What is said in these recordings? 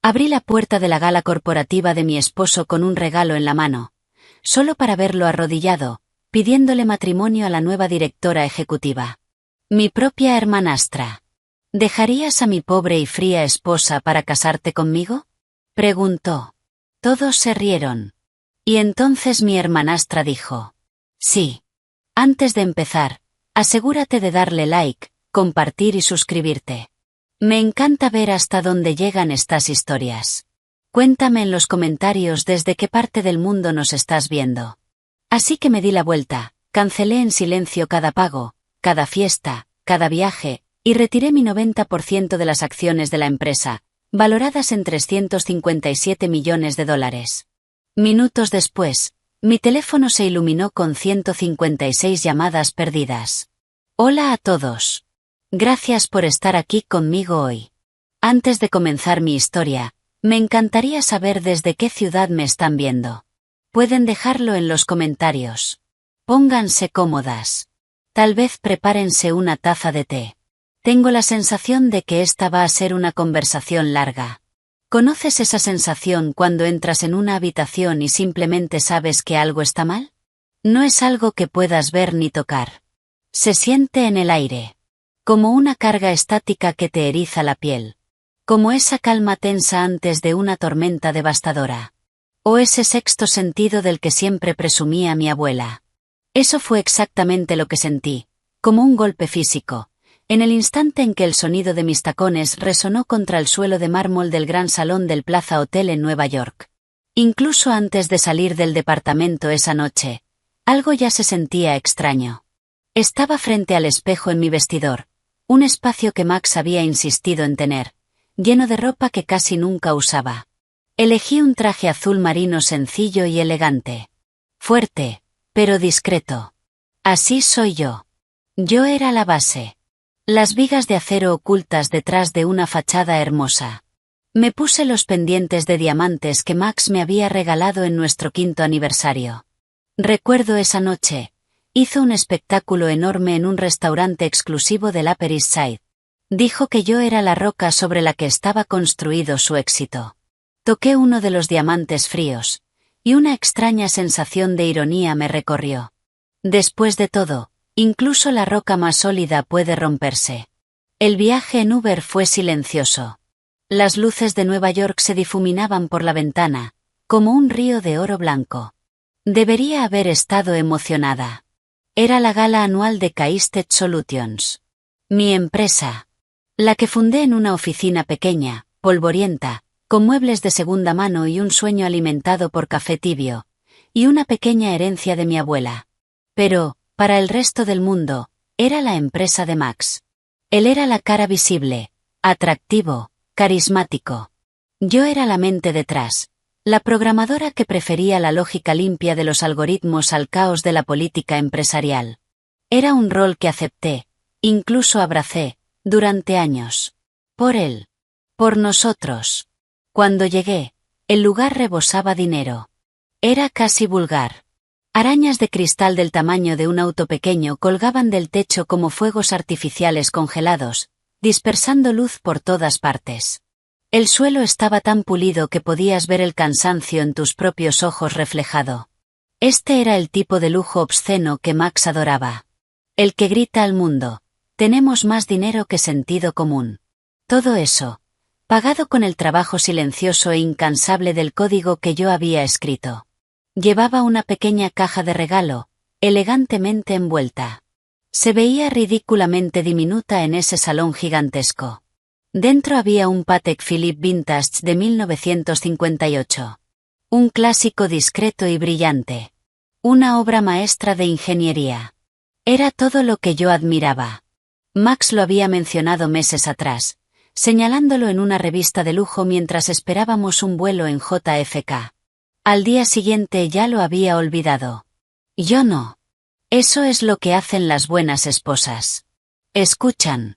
Abrí la puerta de la gala corporativa de mi esposo con un regalo en la mano, solo para verlo arrodillado, pidiéndole matrimonio a la nueva directora ejecutiva. Mi propia hermanastra. ¿Dejarías a mi pobre y fría esposa para casarte conmigo?, preguntó. Todos se rieron. Y entonces mi hermanastra dijo: sí. Antes de empezar, asegúrate de darle like, compartir y suscribirte. Me encanta ver hasta dónde llegan estas historias. Cuéntame en los comentarios desde qué parte del mundo nos estás viendo. Así que me di la vuelta, cancelé en silencio cada pago, cada fiesta, cada viaje, y retiré mi 90% de las acciones de la empresa, valoradas en $357 millones. Minutos después, mi teléfono se iluminó con 156 llamadas perdidas. Hola a todos. Gracias por estar aquí conmigo hoy. Antes de comenzar mi historia, me encantaría saber desde qué ciudad me están viendo. Pueden dejarlo en los comentarios. Pónganse cómodas. Tal vez prepárense una taza de té. Tengo la sensación de que esta va a ser una conversación larga. ¿Conoces esa sensación cuando entras en una habitación y simplemente sabes que algo está mal? No es algo que puedas ver ni tocar. Se siente en el aire. Como una carga estática que te eriza la piel. Como esa calma tensa antes de una tormenta devastadora. O ese sexto sentido del que siempre presumía mi abuela. Eso fue exactamente lo que sentí, como un golpe físico, en el instante en que el sonido de mis tacones resonó contra el suelo de mármol del gran salón del Plaza Hotel en Nueva York. Incluso antes de salir del departamento esa noche, algo ya se sentía extraño. Estaba frente al espejo en mi vestidor, un espacio que Max había insistido en tener, lleno de ropa que casi nunca usaba. Elegí un traje azul marino sencillo y elegante. Fuerte, pero discreto. Así soy yo. Yo era la base. Las vigas de acero ocultas detrás de una fachada hermosa. Me puse los pendientes de diamantes que Max me había regalado en nuestro 5º aniversario. Recuerdo esa noche. Hizo un espectáculo enorme en un restaurante exclusivo del Upper East Side. Dijo que yo era la roca sobre la que estaba construido su éxito. Toqué uno de los diamantes fríos, y una extraña sensación de ironía me recorrió. Después de todo, incluso la roca más sólida puede romperse. El viaje en Uber fue silencioso. Las luces de Nueva York se difuminaban por la ventana, como un río de oro blanco. Debería haber estado emocionada. Era la gala anual de Caisted Solutions. Mi empresa. La que fundé en una oficina pequeña, polvorienta, con muebles de segunda mano y un sueño alimentado por café tibio, y una pequeña herencia de mi abuela. Pero, para el resto del mundo, era la empresa de Max. Él era la cara visible, atractivo, carismático. Yo era la mente detrás, la programadora que prefería la lógica limpia de los algoritmos al caos de la política empresarial. Era un rol que acepté, incluso abracé, durante años. Por él. Por nosotros. Cuando llegué, el lugar rebosaba dinero. Era casi vulgar. Arañas de cristal del tamaño de un auto pequeño colgaban del techo como fuegos artificiales congelados, dispersando luz por todas partes. El suelo estaba tan pulido que podías ver el cansancio en tus propios ojos reflejado. Este era el tipo de lujo obsceno que Max adoraba. El que grita al mundo: tenemos más dinero que sentido común. Todo eso, pagado con el trabajo silencioso e incansable del código que yo había escrito. Llevaba una pequeña caja de regalo, elegantemente envuelta. Se veía ridículamente diminuta en ese salón gigantesco. Dentro había un Patek Philippe Vintage de 1958. Un clásico discreto y brillante. Una obra maestra de ingeniería. Era todo lo que yo admiraba. Max lo había mencionado meses atrás, señalándolo en una revista de lujo mientras esperábamos un vuelo en JFK. Al día siguiente ya lo había olvidado. Yo no. Eso es lo que hacen las buenas esposas. Escuchan.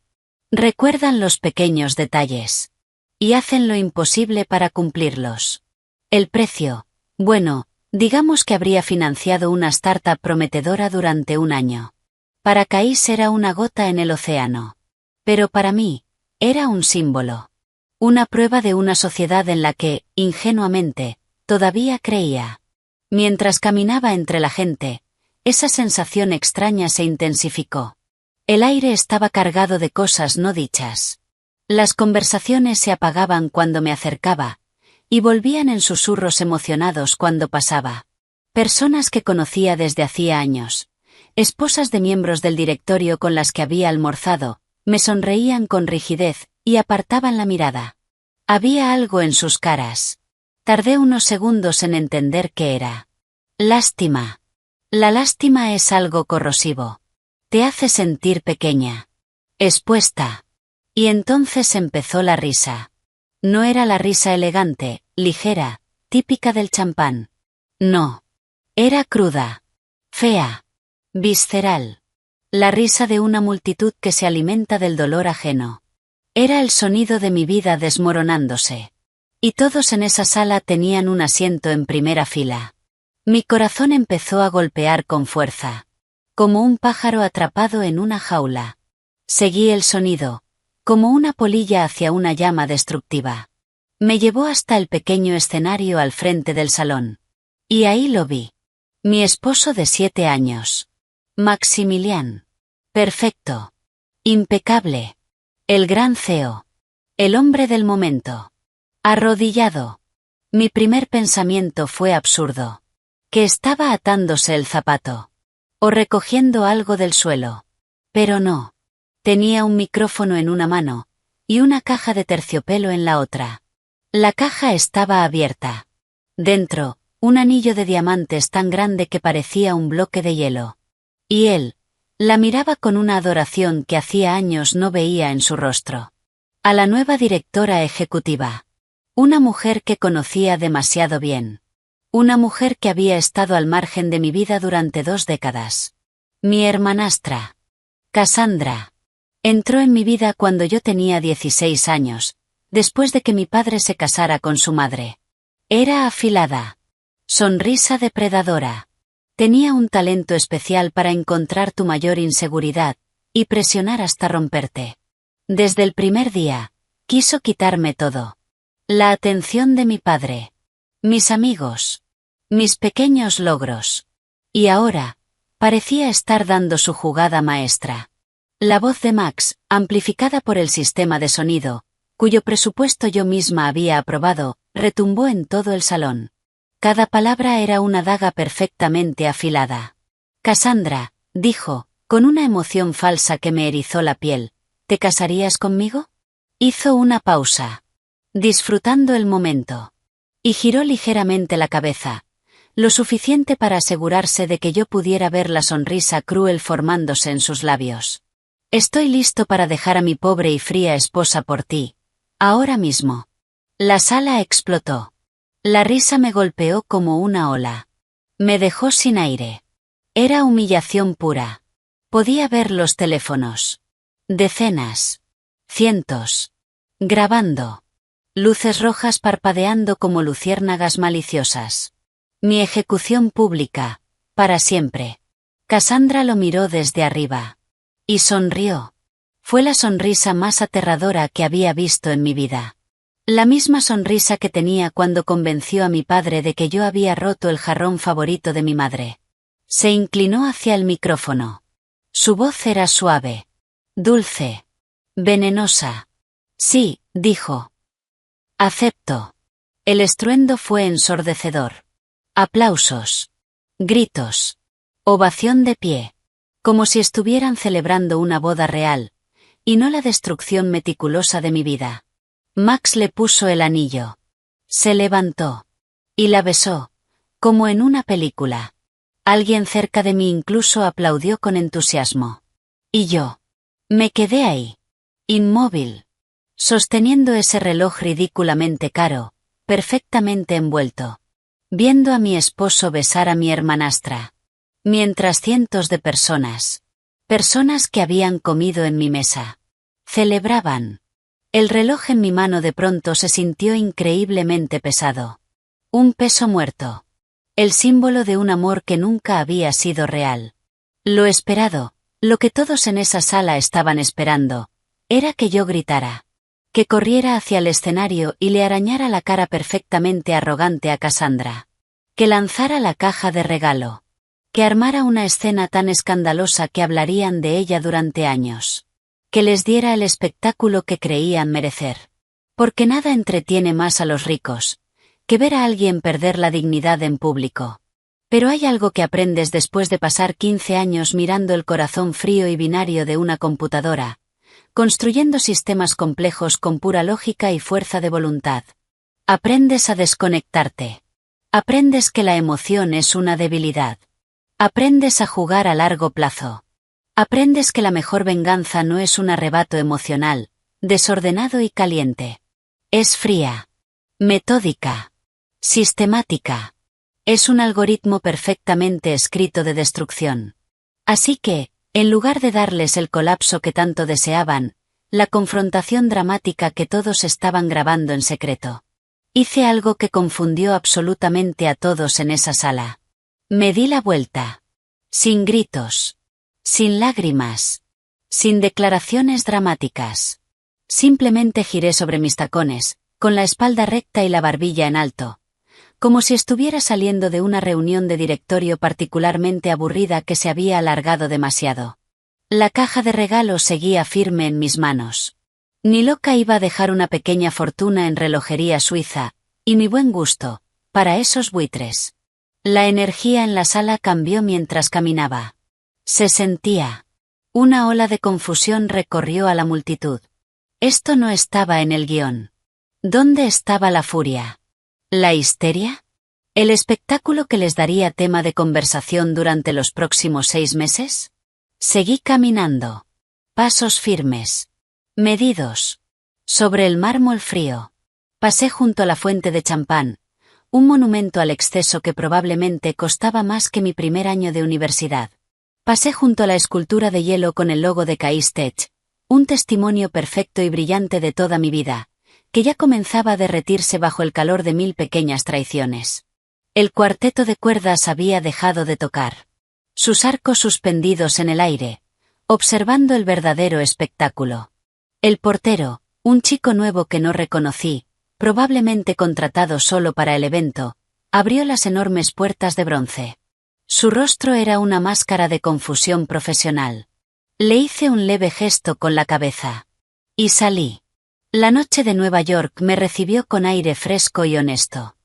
Recuerdan los pequeños detalles. Y hacen lo imposible para cumplirlos. El precio, bueno, digamos que habría financiado una startup prometedora durante un año. Para Kais era una gota en el océano. Pero para mí, era un símbolo. Una prueba de una sociedad en la que, ingenuamente, todavía creía. Mientras caminaba entre la gente, esa sensación extraña se intensificó. El aire estaba cargado de cosas no dichas. Las conversaciones se apagaban cuando me acercaba, y volvían en susurros emocionados cuando pasaba. Personas que conocía desde hacía años, esposas de miembros del directorio con las que había almorzado, me sonreían con rigidez y apartaban la mirada. Había algo en sus caras. Tardé unos segundos en entender qué era. Lástima. La lástima es algo corrosivo. Te hace sentir pequeña. Expuesta. Y entonces empezó la risa. No era la risa elegante, ligera, típica del champán. No. Era cruda. Fea. Visceral. La risa de una multitud que se alimenta del dolor ajeno. Era el sonido de mi vida desmoronándose. Y todos en esa sala tenían un asiento en primera fila. Mi corazón empezó a golpear con fuerza. Como un pájaro atrapado en una jaula. Seguí el sonido, como una polilla hacia una llama destructiva. Me llevó hasta el pequeño escenario al frente del salón. Y ahí lo vi. Mi esposo de 7 años. Maximilian. Perfecto. Impecable. El gran CEO. El hombre del momento. Arrodillado. Mi primer pensamiento fue absurdo. Que estaba atándose el zapato. O recogiendo algo del suelo. Pero no. Tenía un micrófono en una mano, y una caja de terciopelo en la otra. La caja estaba abierta. Dentro, un anillo de diamantes tan grande que parecía un bloque de hielo. Y él, la miraba con una adoración que hacía años no veía en su rostro. A la nueva directora ejecutiva. Una mujer que conocía demasiado bien. Una mujer que había estado al margen de mi vida durante 2 décadas. Mi hermanastra. Cassandra. Entró en mi vida cuando yo tenía 16 años, después de que mi padre se casara con su madre. Era afilada. Sonrisa depredadora. Tenía un talento especial para encontrar tu mayor inseguridad, y presionar hasta romperte. Desde el primer día, quiso quitarme todo. La atención de mi padre. Mis amigos. Mis pequeños logros. Y ahora, parecía estar dando su jugada maestra. La voz de Max, amplificada por el sistema de sonido, cuyo presupuesto yo misma había aprobado, retumbó en todo el salón. Cada palabra era una daga perfectamente afilada. Cassandra, dijo, con una emoción falsa que me erizó la piel, ¿te casarías conmigo? Hizo una pausa. Disfrutando el momento. Y giró ligeramente la cabeza, lo suficiente para asegurarse de que yo pudiera ver la sonrisa cruel formándose en sus labios. Estoy listo para dejar a mi pobre y fría esposa por ti. Ahora mismo. La sala explotó. La risa me golpeó como una ola. Me dejó sin aire. Era humillación pura. Podía ver los teléfonos. Decenas. Cientos. Grabando. Luces rojas parpadeando como luciérnagas maliciosas. Mi ejecución pública. Para siempre. Cassandra lo miró desde arriba. Y sonrió. Fue la sonrisa más aterradora que había visto en mi vida. La misma sonrisa que tenía cuando convenció a mi padre de que yo había roto el jarrón favorito de mi madre. Se inclinó hacia el micrófono. Su voz era suave. Dulce. Venenosa. Sí, dijo. Acepto. El estruendo fue ensordecedor. Aplausos. Gritos. Ovación de pie. Como si estuvieran celebrando una boda real, y no la destrucción meticulosa de mi vida. Max le puso el anillo. Se levantó. Y la besó, como en una película. Alguien cerca de mí incluso aplaudió con entusiasmo. Y yo. Me quedé ahí. Inmóvil. Sosteniendo ese reloj ridículamente caro, perfectamente envuelto. Viendo a mi esposo besar a mi hermanastra. Mientras cientos de personas que habían comido en mi mesa, celebraban. El reloj en mi mano de pronto se sintió increíblemente pesado. Un peso muerto. El símbolo de un amor que nunca había sido real. Lo esperado, lo que todos en esa sala estaban esperando, era que yo gritara. Que corriera hacia el escenario y le arañara la cara perfectamente arrogante a Cassandra. Que lanzara la caja de regalo. Que armara una escena tan escandalosa que hablarían de ella durante años. Que les diera el espectáculo que creían merecer. Porque nada entretiene más a los ricos que ver a alguien perder la dignidad en público. Pero hay algo que aprendes después de pasar 15 años mirando el corazón frío y binario de una computadora, construyendo sistemas complejos con pura lógica y fuerza de voluntad. Aprendes a desconectarte. Aprendes que la emoción es una debilidad. Aprendes a jugar a largo plazo. Aprendes que la mejor venganza no es un arrebato emocional, desordenado y caliente. Es fría. Metódica. Sistemática. Es un algoritmo perfectamente escrito de destrucción. Así que, en lugar de darles el colapso que tanto deseaban, la confrontación dramática que todos estaban grabando en secreto, hice algo que confundió absolutamente a todos en esa sala. Me di la vuelta. Sin gritos. Sin lágrimas. Sin declaraciones dramáticas. Simplemente giré sobre mis tacones, con la espalda recta y la barbilla en alto, como si estuviera saliendo de una reunión de directorio particularmente aburrida que se había alargado demasiado. La caja de regalo seguía firme en mis manos. Ni loca iba a dejar una pequeña fortuna en relojería suiza, y mi buen gusto, para esos buitres. La energía en la sala cambió mientras caminaba. Se sentía. Una ola de confusión recorrió a la multitud. Esto no estaba en el guión. ¿Dónde estaba la furia? ¿La histeria? ¿El espectáculo que les daría tema de conversación durante los próximos 6 meses? Seguí caminando. Pasos firmes. Medidos. Sobre el mármol frío. Pasé junto a la fuente de champán, un monumento al exceso que probablemente costaba más que mi primer año de universidad. Pasé junto a la escultura de hielo con el logo de Caïs-Tech, un testimonio perfecto y brillante de toda mi vida, que ya comenzaba a derretirse bajo el calor de 1000 pequeñas traiciones. El cuarteto de cuerdas había dejado de tocar. Sus arcos suspendidos en el aire, observando el verdadero espectáculo. El portero, un chico nuevo que no reconocí, probablemente contratado solo para el evento, abrió las enormes puertas de bronce. Su rostro era una máscara de confusión profesional. Le hice un leve gesto con la cabeza. Y salí. La noche de Nueva York me recibió con aire fresco y honesto.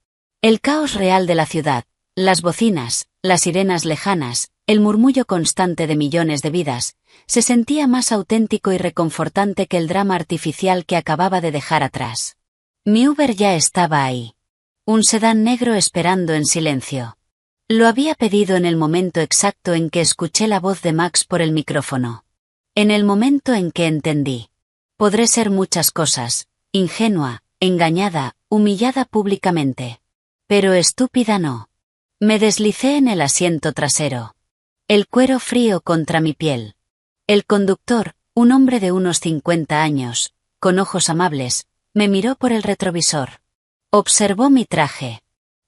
El caos real de la ciudad, las bocinas, las sirenas lejanas, el murmullo constante de millones de vidas, se sentía más auténtico y reconfortante que el drama artificial que acababa de dejar atrás. Mi Uber ya estaba ahí. Un sedán negro esperando en silencio. Lo había pedido en el momento exacto en que escuché la voz de Max por el micrófono. En el momento en que entendí. Podré ser muchas cosas, ingenua, engañada, humillada públicamente. Pero estúpida no. Me deslicé en el asiento trasero. El cuero frío contra mi piel. El conductor, un hombre de unos 50 años, con ojos amables, me miró por el retrovisor. Observó mi traje.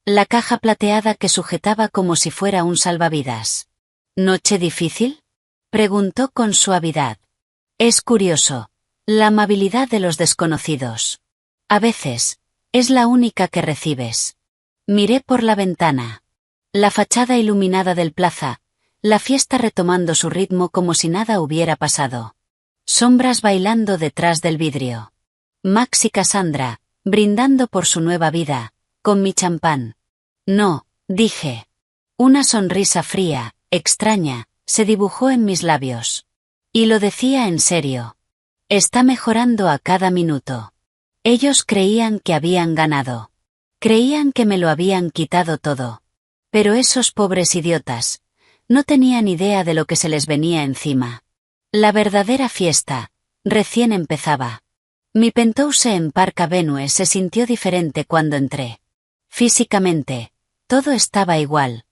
La caja plateada que sujetaba como si fuera un salvavidas. ¿Noche difícil? Preguntó con suavidad. Es curioso. La amabilidad de los desconocidos. A veces, es la única que recibes. Miré por la ventana. La fachada iluminada del plaza, la fiesta retomando su ritmo como si nada hubiera pasado. Sombras bailando detrás del vidrio. Max y Cassandra, brindando por su nueva vida, con mi champán. No, dije. Una sonrisa fría, extraña, se dibujó en mis labios. Y lo decía en serio. Está mejorando a cada minuto. Ellos creían que habían ganado. Creían que me lo habían quitado todo. Pero esos pobres idiotas no tenían idea de lo que se les venía encima. La verdadera fiesta recién empezaba. Mi penthouse en Park Avenue se sintió diferente cuando entré. Físicamente, todo estaba igual.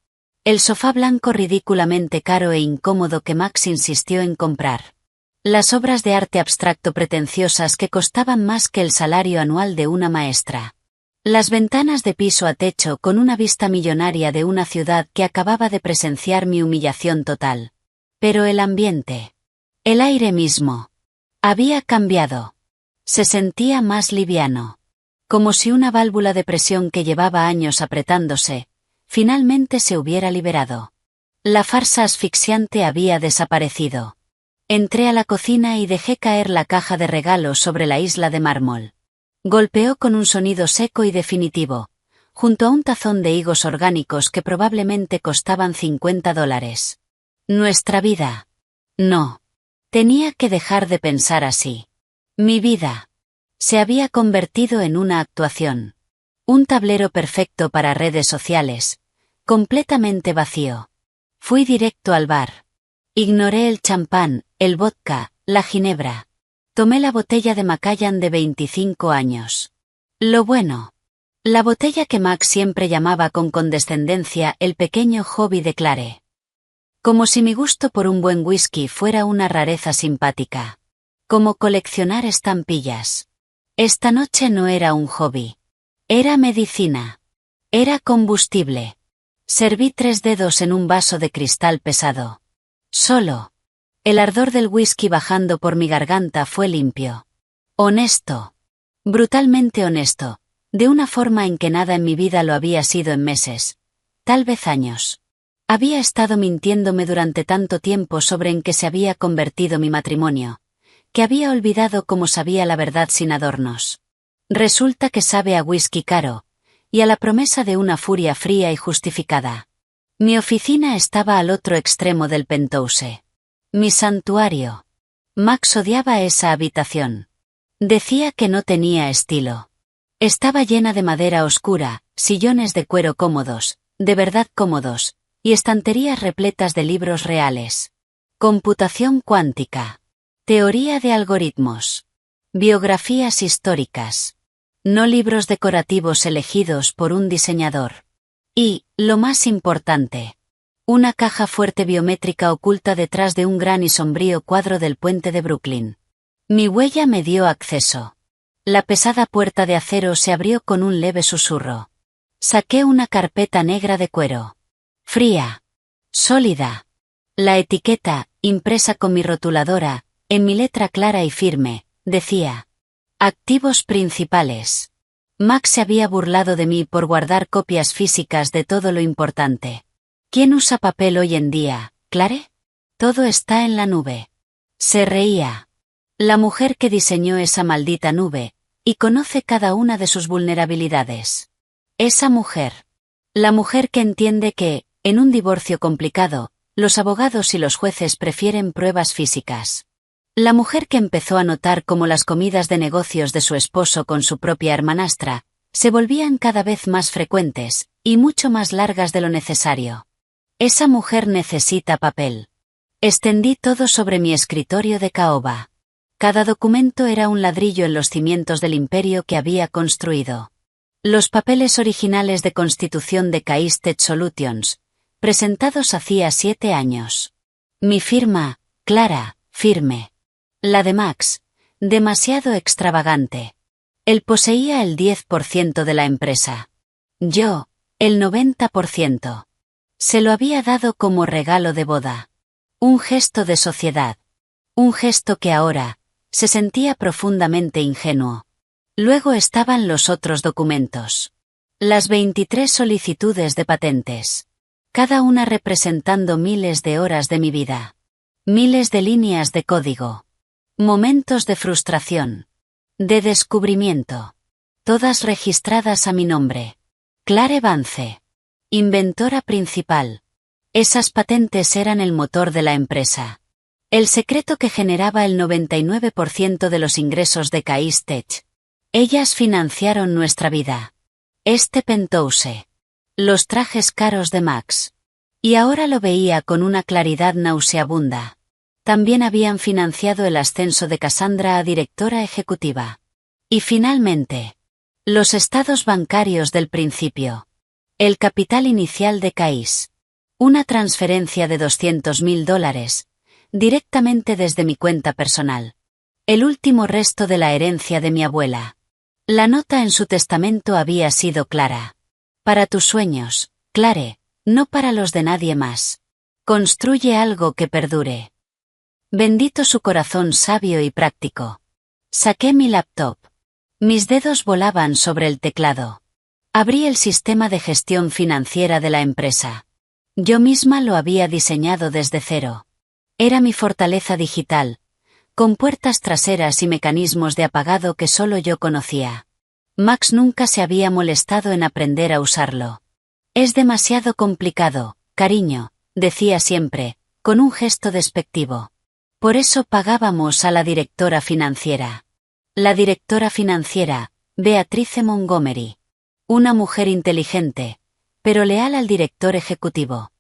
El sofá blanco ridículamente caro e incómodo que Max insistió en comprar. Las obras de arte abstracto pretenciosas que costaban más que el salario anual de una maestra. Las ventanas de piso a techo con una vista millonaria de una ciudad que acababa de presenciar mi humillación total. Pero el ambiente. El aire mismo. Había cambiado. Se sentía más liviano. Como si una válvula de presión que llevaba años apretándose, finalmente se hubiera liberado. La farsa asfixiante había desaparecido. Entré a la cocina y dejé caer la caja de regalos sobre la isla de mármol. Golpeó con un sonido seco y definitivo, junto a un tazón de higos orgánicos que probablemente costaban $50. Nuestra vida. No. Tenía que dejar de pensar así. Mi vida se había convertido en una actuación. Un tablero perfecto para redes sociales, completamente vacío. Fui directo al bar. Ignoré el champán, el vodka, la ginebra. Tomé la botella de Macallan de 25 años. Lo bueno. La botella que Max siempre llamaba con condescendencia el pequeño hobby de Clare. Como si mi gusto por un buen whisky fuera una rareza simpática. Como coleccionar estampillas. Esta noche no era un hobby. Era medicina. Era combustible. Serví 3 dedos en un vaso de cristal pesado. Solo. El ardor del whisky bajando por mi garganta fue limpio. Honesto. Brutalmente honesto, de una forma en que nada en mi vida lo había sido en meses. Tal vez años. Había estado mintiéndome durante tanto tiempo sobre en qué se había convertido mi matrimonio, que había olvidado cómo sabía la verdad sin adornos. Resulta que sabe a whisky caro, y a la promesa de una furia fría y justificada. Mi oficina estaba al otro extremo del penthouse. Mi santuario. Max odiaba esa habitación. Decía que no tenía estilo. Estaba llena de madera oscura, sillones de cuero cómodos, de verdad cómodos, y estanterías repletas de libros reales. Computación cuántica. Teoría de algoritmos. Biografías históricas. No libros decorativos elegidos por un diseñador. Y, lo más importante, una caja fuerte biométrica oculta detrás de un gran y sombrío cuadro del puente de Brooklyn. Mi huella me dio acceso. La pesada puerta de acero se abrió con un leve susurro. Saqué una carpeta negra de cuero. Fría. Sólida. La etiqueta, impresa con mi rotuladora, en mi letra clara y firme, decía: Activos principales. Max se había burlado de mí por guardar copias físicas de todo lo importante. ¿Quién usa papel hoy en día, Clare? Todo está en la nube. Se reía. La mujer que diseñó esa maldita nube, y conoce cada una de sus vulnerabilidades. Esa mujer. La mujer que entiende que, en un divorcio complicado, los abogados y los jueces prefieren pruebas físicas. La mujer que empezó a notar cómo las comidas de negocios de su esposo con su propia hermanastra se volvían cada vez más frecuentes, y mucho más largas de lo necesario. Esa mujer necesita papel. Extendí todo sobre mi escritorio de caoba. Cada documento era un ladrillo en los cimientos del imperio que había construido. Los papeles originales de constitución de Case Tech Solutions, presentados hacía 7 años. Mi firma, clara, firme. La de Max, demasiado extravagante. Él poseía el 10% de la empresa. Yo, el 90%. Se lo había dado como regalo de boda. Un gesto de sociedad. Un gesto que ahora se sentía profundamente ingenuo. Luego estaban los otros documentos. Las 23 solicitudes de patentes. Cada una representando miles de horas de mi vida. Miles de líneas de código. Momentos de frustración. De descubrimiento. Todas registradas a mi nombre. Clare Vance. Inventora principal. Esas patentes eran el motor de la empresa. El secreto que generaba el 99% de los ingresos de Case Tech. Ellas financiaron nuestra vida. Este penthouse. Los trajes caros de Max. Y ahora lo veía con una claridad nauseabunda. También habían financiado el ascenso de Cassandra a directora ejecutiva. Y finalmente, los estados bancarios del principio. El capital inicial de Case. Una transferencia de $200.000, directamente desde mi cuenta personal. El último resto de la herencia de mi abuela. La nota en su testamento había sido clara. Para tus sueños, Clare, no para los de nadie más. Construye algo que perdure. Bendito su corazón sabio y práctico. Saqué mi laptop. Mis dedos volaban sobre el teclado. Abrí el sistema de gestión financiera de la empresa. Yo misma lo había diseñado desde cero. Era mi fortaleza digital, con puertas traseras y mecanismos de apagado que solo yo conocía. Max nunca se había molestado en aprender a usarlo. Es demasiado complicado, cariño, decía siempre, con un gesto despectivo. Por eso pagábamos a la directora financiera. La directora financiera, Beatrice Montgomery. Una mujer inteligente, pero leal al director ejecutivo.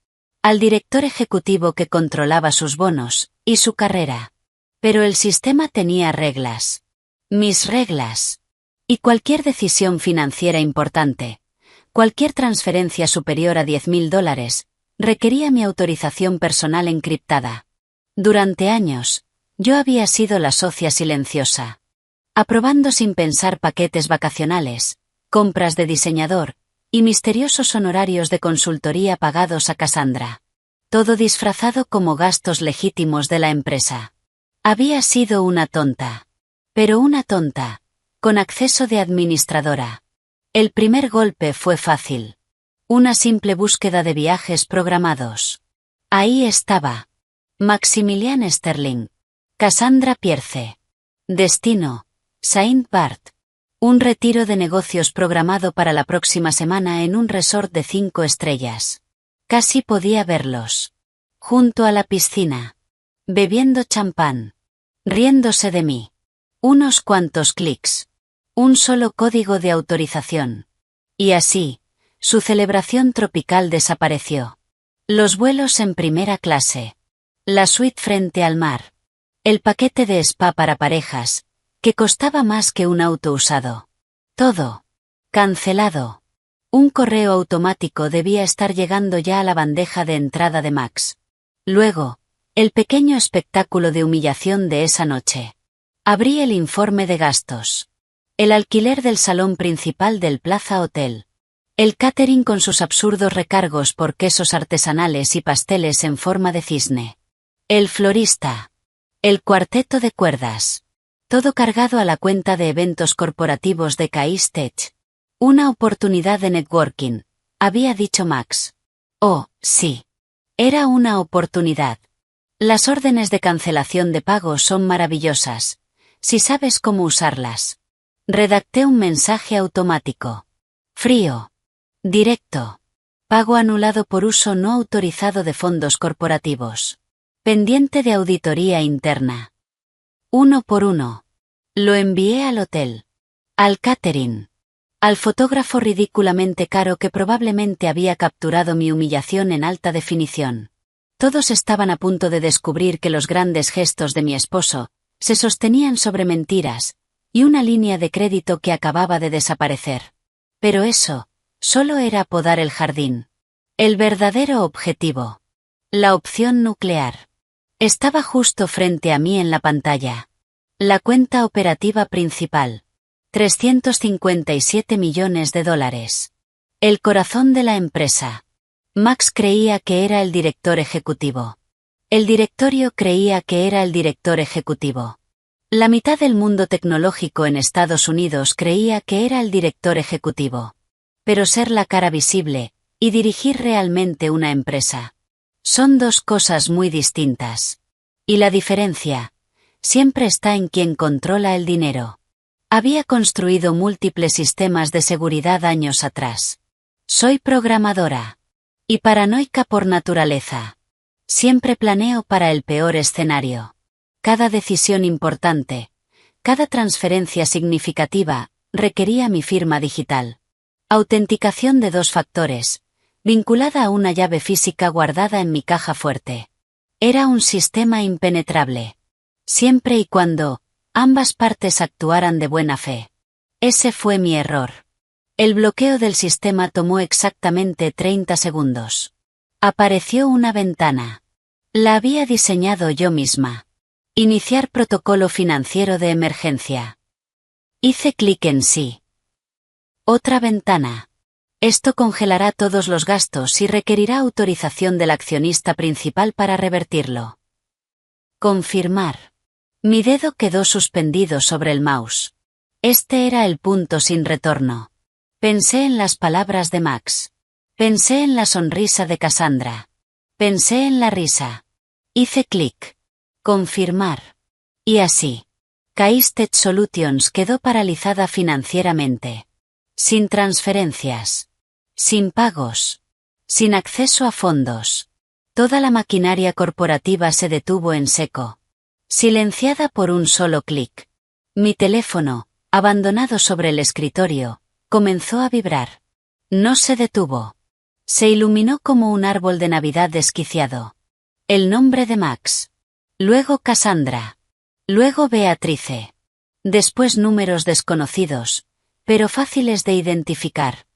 Al director ejecutivo que controlaba sus bonos y su carrera. Pero el sistema tenía reglas. Mis reglas. Y cualquier decisión financiera importante, cualquier transferencia superior a $10.000, requería mi autorización personal encriptada. Durante años, yo había sido la socia silenciosa. Aprobando sin pensar paquetes vacacionales, compras de diseñador, y misteriosos honorarios de consultoría pagados a Cassandra. Todo disfrazado como gastos legítimos de la empresa. Había sido una tonta. Pero una tonta, con acceso de administradora. El primer golpe fue fácil. Una simple búsqueda de viajes programados. Ahí estaba. Maximilian Sterling. Cassandra Pierce. Destino. Saint Bart. Un retiro de negocios programado para la próxima semana en un resort de 5 estrellas. Casi podía verlos. Junto a la piscina. Bebiendo champán. Riéndose de mí. Unos cuantos clics. Un solo código de autorización. Y así, su celebración tropical desapareció. Los vuelos en primera clase. La suite frente al mar. El paquete de spa para parejas, que costaba más que un auto usado. Todo. Cancelado. Un correo automático debía estar llegando ya a la bandeja de entrada de Max. Luego, el pequeño espectáculo de humillación de esa noche. Abrí el informe de gastos. El alquiler del salón principal del Plaza Hotel. El catering con sus absurdos recargos por quesos artesanales y pasteles en forma de cisne. El florista. El cuarteto de cuerdas. Todo cargado a la cuenta de eventos corporativos de Case Tech. Una oportunidad de networking, había dicho Max. Oh, sí. Era una oportunidad. Las órdenes de cancelación de pago son maravillosas, si sabes cómo usarlas. Redacté un mensaje automático. Frío. Directo. Pago anulado por uso no autorizado de fondos corporativos. Pendiente de auditoría interna. 1 por 1. Lo envié al hotel. Al catering. Al fotógrafo ridículamente caro que probablemente había capturado mi humillación en alta definición. Todos estaban a punto de descubrir que los grandes gestos de mi esposo se sostenían sobre mentiras y una línea de crédito que acababa de desaparecer. Pero eso, solo era podar el jardín. El verdadero objetivo. La opción nuclear. Estaba justo frente a mí en la pantalla. La cuenta operativa principal. $357 millones. El corazón de la empresa. Max creía que era el director ejecutivo. El directorio creía que era el director ejecutivo. La mitad del mundo tecnológico en Estados Unidos creía que era el director ejecutivo. Pero ser la cara visible y dirigir realmente una empresa son dos cosas muy distintas. Y la diferencia siempre está en quien controla el dinero. Había construido múltiples sistemas de seguridad años atrás. Soy programadora. Y paranoica por naturaleza. Siempre planeo para el peor escenario. Cada decisión importante, cada transferencia significativa, requería mi firma digital. Autenticación de 2 factores, vinculada a una llave física guardada en mi caja fuerte. Era un sistema impenetrable. Siempre y cuando ambas partes actuaran de buena fe. Ese fue mi error. El bloqueo del sistema tomó exactamente 30 segundos. Apareció una ventana. La había diseñado yo misma. Iniciar protocolo financiero de emergencia. Hice clic en sí. Otra ventana. Esto congelará todos los gastos y requerirá autorización del accionista principal para revertirlo. Confirmar. Mi dedo quedó suspendido sobre el mouse. Este era el punto sin retorno. Pensé en las palabras de Max. Pensé en la sonrisa de Cassandra. Pensé en la risa. Hice clic. Confirmar. Y así. Caisted Solutions quedó paralizada financieramente. Sin transferencias. Sin pagos. Sin acceso a fondos. Toda la maquinaria corporativa se detuvo en seco. Silenciada por un solo clic. Mi teléfono, abandonado sobre el escritorio, comenzó a vibrar. No se detuvo. Se iluminó como un árbol de Navidad desquiciado. El nombre de Max. Luego Cassandra. Luego Beatrice. Después números desconocidos, pero fáciles de identificar.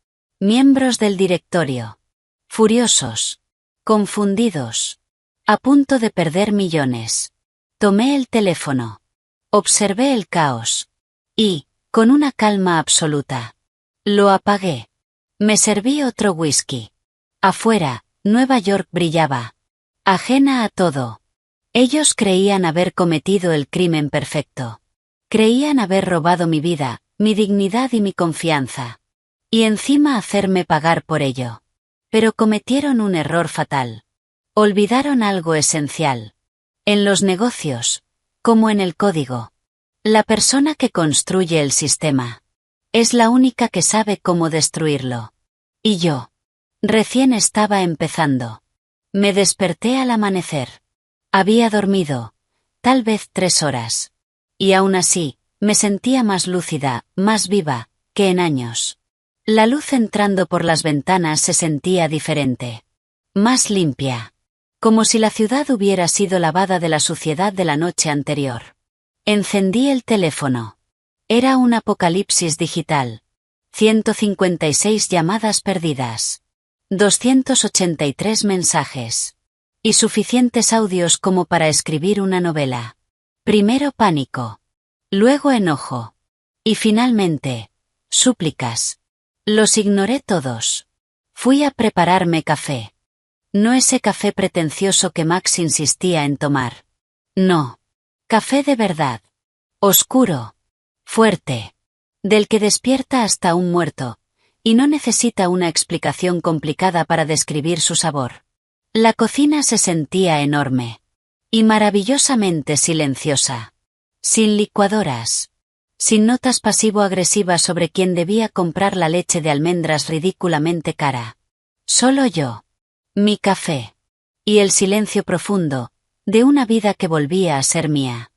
Miembros del directorio. Furiosos. Confundidos. A punto de perder millones. Tomé el teléfono. Observé el caos. Y, con una calma absoluta, lo apagué. Me serví otro whisky. Afuera, Nueva York brillaba. Ajena a todo. Ellos creían haber cometido el crimen perfecto. Creían haber robado mi vida, mi dignidad y mi confianza. Y encima hacerme pagar por ello. Pero cometieron un error fatal. Olvidaron algo esencial. En los negocios, como en el código, la persona que construye el sistema es la única que sabe cómo destruirlo. Y yo, recién estaba empezando. Me desperté al amanecer. Había dormido, tal vez 3 horas. Y aún así, me sentía más lúcida, más viva, que en años. La luz entrando por las ventanas se sentía diferente. Más limpia. Como si la ciudad hubiera sido lavada de la suciedad de la noche anterior. Encendí el teléfono. Era un apocalipsis digital. 156 llamadas perdidas. 283 mensajes. Y suficientes audios como para escribir una novela. Primero pánico. Luego enojo. Y finalmente, súplicas. Los ignoré todos. Fui a prepararme café. No ese café pretencioso que Max insistía en tomar. No. Café de verdad. Oscuro. Fuerte. Del que despierta hasta un muerto, y no necesita una explicación complicada para describir su sabor. La cocina se sentía enorme. Y maravillosamente silenciosa. Sin licuadoras. Sin notas pasivo-agresivas sobre quién debía comprar la leche de almendras ridículamente cara. Solo yo. Mi café. Y el silencio profundo, de una vida que volvía a ser mía.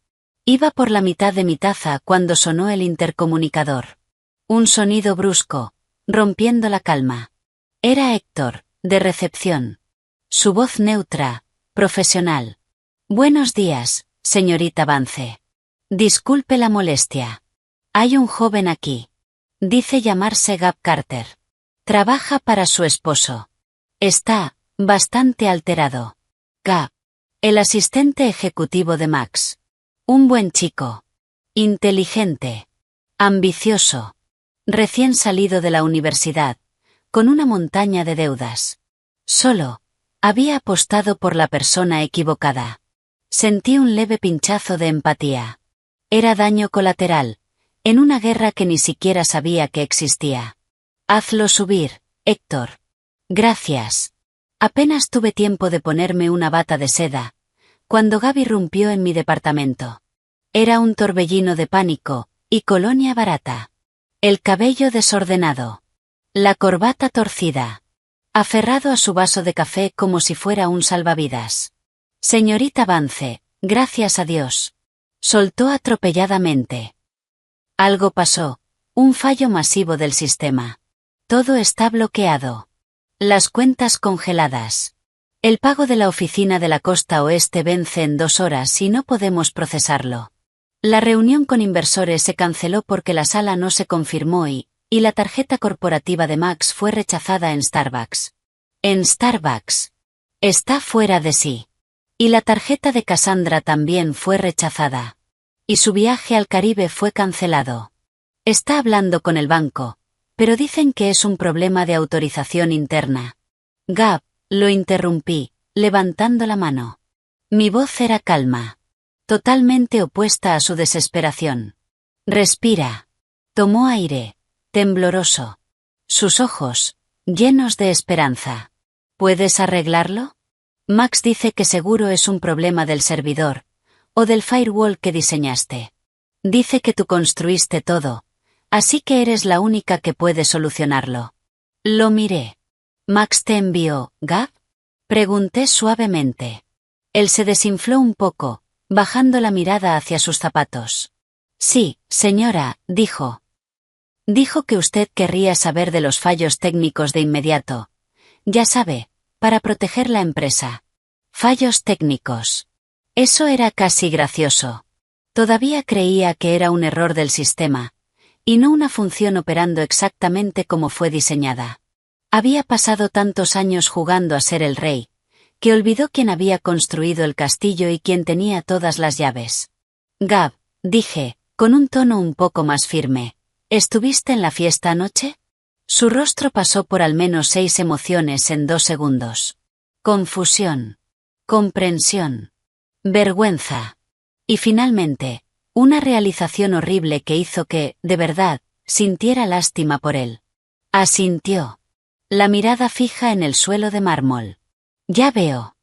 Iba por la mitad de mi taza cuando sonó el intercomunicador. Un sonido brusco, rompiendo la calma. Era Héctor, de recepción. Su voz neutra, profesional. Buenos días, señorita Vance. Disculpe la molestia. Hay un joven aquí. Dice llamarse Gab Carter. Trabaja para su esposo. Está bastante alterado. Gab. El asistente ejecutivo de Max. Un buen chico. Inteligente. Ambicioso. Recién salido de la universidad, con una montaña de deudas. Solo, había apostado por la persona equivocada. Sentí un leve pinchazo de empatía. Era daño colateral, en una guerra que ni siquiera sabía que existía. Hazlo subir, Héctor. Gracias. Apenas tuve tiempo de ponerme una bata de seda, cuando Gaby irrumpió en mi departamento. Era un torbellino de pánico, y colonia barata. El cabello desordenado. La corbata torcida. Aferrado a su vaso de café como si fuera un salvavidas. Señorita Vance, gracias a Dios. Soltó atropelladamente. Algo pasó, un fallo masivo del sistema. Todo está bloqueado. Las cuentas congeladas. El pago de la oficina de la costa oeste vence en 2 horas y no podemos procesarlo. La reunión con inversores se canceló porque la sala no se confirmó y la tarjeta corporativa de Max fue rechazada en Starbucks. En Starbucks. Está fuera de sí. Y la tarjeta de Cassandra también fue rechazada. Y su viaje al Caribe fue cancelado. Está hablando con el banco, pero dicen que es un problema de autorización interna. Gab, lo interrumpí, levantando la mano. Mi voz era calma. totalmente opuesta a su desesperación. Respira. Tomó aire, tembloroso. Sus ojos, llenos de esperanza. ¿Puedes arreglarlo? Max dice que seguro es un problema del servidor, o del firewall que diseñaste. Dice que tú construiste todo, así que eres la única que puede solucionarlo. Lo miré. ¿Max te envió, Gab? Pregunté suavemente. Él se desinfló un poco, bajando la mirada hacia sus zapatos. Sí, señora, dijo. Dijo que usted querría saber de los fallos técnicos de inmediato. Ya sabe, para proteger la empresa. Fallos técnicos. Eso era casi gracioso. Todavía creía que era un error del sistema, y no una función operando exactamente como fue diseñada. Había pasado tantos años jugando a ser el rey, que olvidó quién había construido el castillo y quién tenía todas las llaves. Gab, dije, con un tono un poco más firme, ¿estuviste en la fiesta anoche? Su rostro pasó por al menos 6 emociones en 2 segundos. Confusión. Comprensión. Vergüenza. Y finalmente, una realización horrible que hizo que, de verdad, sintiera lástima por él. Asintió. La mirada fija en el suelo de mármol. Ya veo.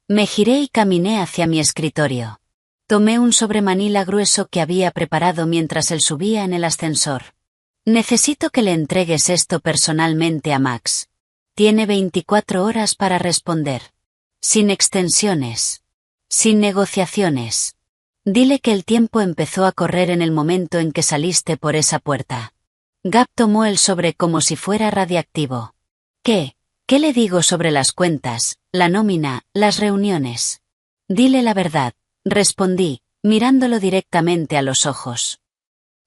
Me giré y caminé hacia mi escritorio. Tomé un sobremanila grueso que había preparado mientras él subía en el ascensor. Necesito que le entregues esto personalmente a Max. Tiene 24 horas para responder. Sin extensiones. Sin negociaciones. Dile que el tiempo empezó a correr en el momento en que saliste por esa puerta. Gab tomó el sobre como si fuera radiactivo. ¿Qué? ¿Qué le digo sobre las cuentas, la nómina, las reuniones? Dile la verdad, respondí, mirándolo directamente a los ojos.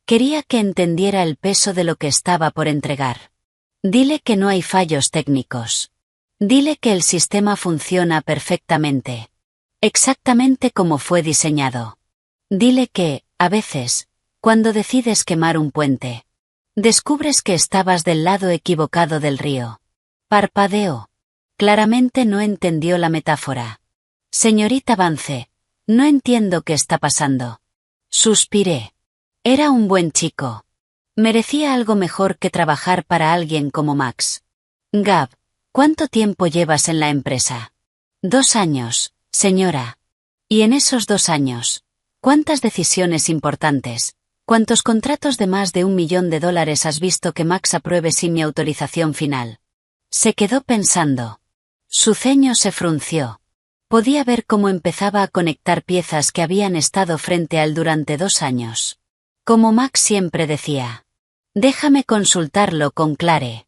Quería que entendiera el peso de lo que estaba por entregar. Dile que no hay fallos técnicos. Dile que el sistema funciona perfectamente. Exactamente como fue diseñado. Dile que, a veces, cuando decides quemar un puente, descubres que estabas del lado equivocado del río. Parpadeó. Claramente no entendió la metáfora. Señorita Vance, no entiendo qué está pasando. Suspiré. Era un buen chico. Merecía algo mejor que trabajar para alguien como Max. Gab, ¿cuánto tiempo llevas en la empresa? 2 años, señora. Y en esos 2 años, ¿cuántas decisiones importantes, cuántos contratos de más de $1 millón has visto que Max apruebe sin mi autorización final? Se quedó pensando. Su ceño se frunció. Podía ver cómo empezaba a conectar piezas que habían estado frente a él durante 2 años. Como Max siempre decía. Déjame consultarlo con Clare.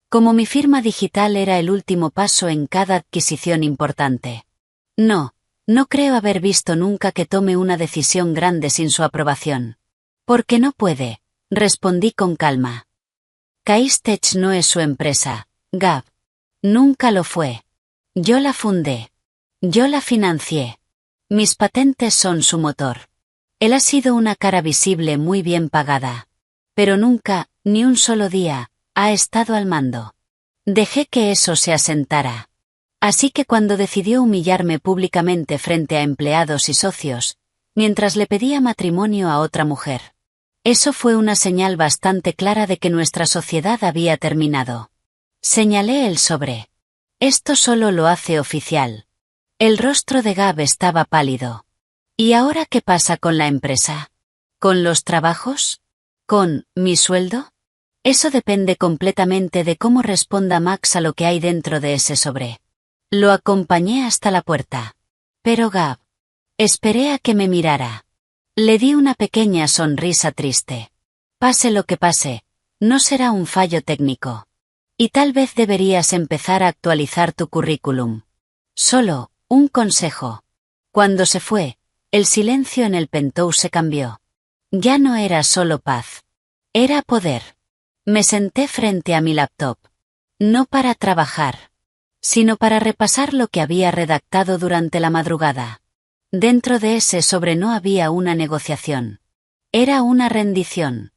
Como mi firma digital era el último paso en cada adquisición importante. No creo haber visto nunca que tome una decisión grande sin su aprobación. Porque no puede, respondí con calma. Caistech no es su empresa, Gab. Nunca lo fue. Yo la fundé. Yo la financié. Mis patentes son su motor. Él ha sido una cara visible muy bien pagada. Pero nunca, ni un solo día, ha estado al mando. Dejé que eso se asentara. Así que cuando decidió humillarme públicamente frente a empleados y socios, mientras le pedía matrimonio a otra mujer, eso fue una señal bastante clara de que nuestra sociedad había terminado. Señalé el sobre. Esto solo lo hace oficial. El rostro de Gab estaba pálido. ¿Y ahora qué pasa con la empresa? ¿Con los trabajos? ¿Con mi sueldo? Eso depende completamente de cómo responda Max a lo que hay dentro de ese sobre. Lo acompañé hasta la puerta. Pero Gab. Esperé a que me mirara. Le di una pequeña sonrisa triste. Pase lo que pase, no será un fallo técnico. Y tal vez deberías empezar a actualizar tu currículum. Solo, un consejo. Cuando se fue, el silencio en el penthouse se cambió. Ya no era solo paz. Era poder. Me senté frente a mi laptop. No para trabajar, sino para repasar lo que había redactado durante la madrugada. Dentro de ese sobre no había una negociación. Era una rendición.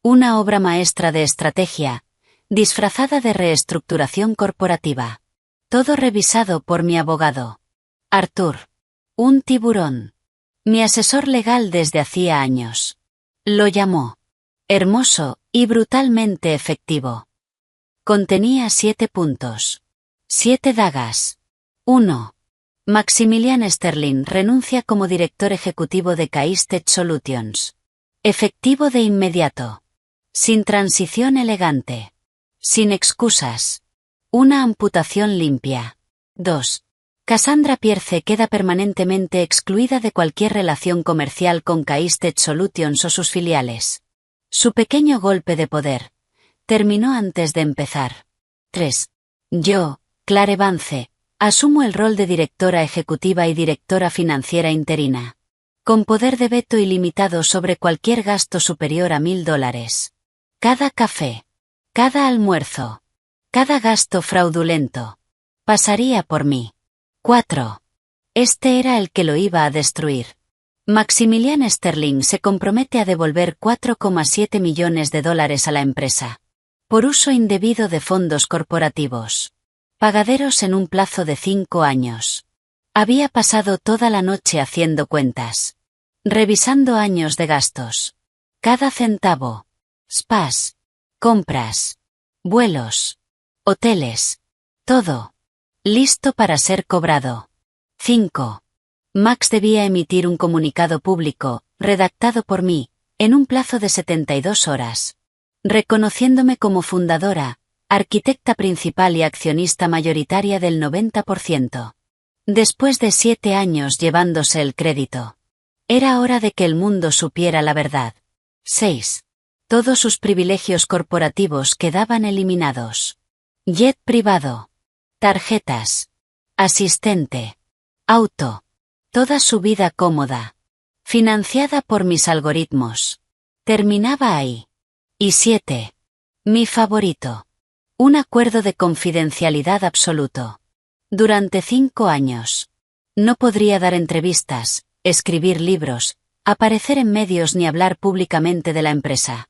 Una obra maestra de estrategia, disfrazada de reestructuración corporativa. Todo revisado por mi abogado. Arthur. Un tiburón. Mi asesor legal desde hacía años. Lo llamó hermoso y brutalmente efectivo. Contenía 7 puntos. 7 dagas. 1. Maximilian Sterling renuncia como director ejecutivo de Caistet Solutions. Efectivo de inmediato. Sin transición elegante. Sin excusas. Una amputación limpia. 2. Cassandra Pierce queda permanentemente excluida de cualquier relación comercial con Caistet Solutions o sus filiales. Su pequeño golpe de poder terminó antes de empezar. 3. Yo, Clare Vance, asumo el rol de directora ejecutiva y directora financiera interina, con poder de veto ilimitado sobre cualquier gasto superior a $1000. Cada café, cada almuerzo, cada gasto fraudulento, pasaría por mí. 4. Este era el que lo iba a destruir. Maximilian Sterling se compromete a devolver $4,7 millones a la empresa. Por uso indebido de fondos corporativos. Pagaderos en un plazo de 5 años. Había pasado toda la noche haciendo cuentas. Revisando años de gastos. Cada centavo. Spas. Compras. Vuelos. Hoteles. Todo. Listo para ser cobrado. 5. Max debía emitir un comunicado público, redactado por mí, en un plazo de 72 horas. Reconociéndome como fundadora, arquitecta principal y accionista mayoritaria del 90%. Después de 7 años llevándose el crédito. Era hora de que el mundo supiera la verdad. 6. Todos sus privilegios corporativos quedaban eliminados. Jet privado. Tarjetas. Asistente. Auto. Toda su vida cómoda. Financiada por mis algoritmos. Terminaba ahí. Y 7. Mi favorito. Un acuerdo de confidencialidad absoluto. Durante 5 años. No podría dar entrevistas, escribir libros, aparecer en medios ni hablar públicamente de la empresa.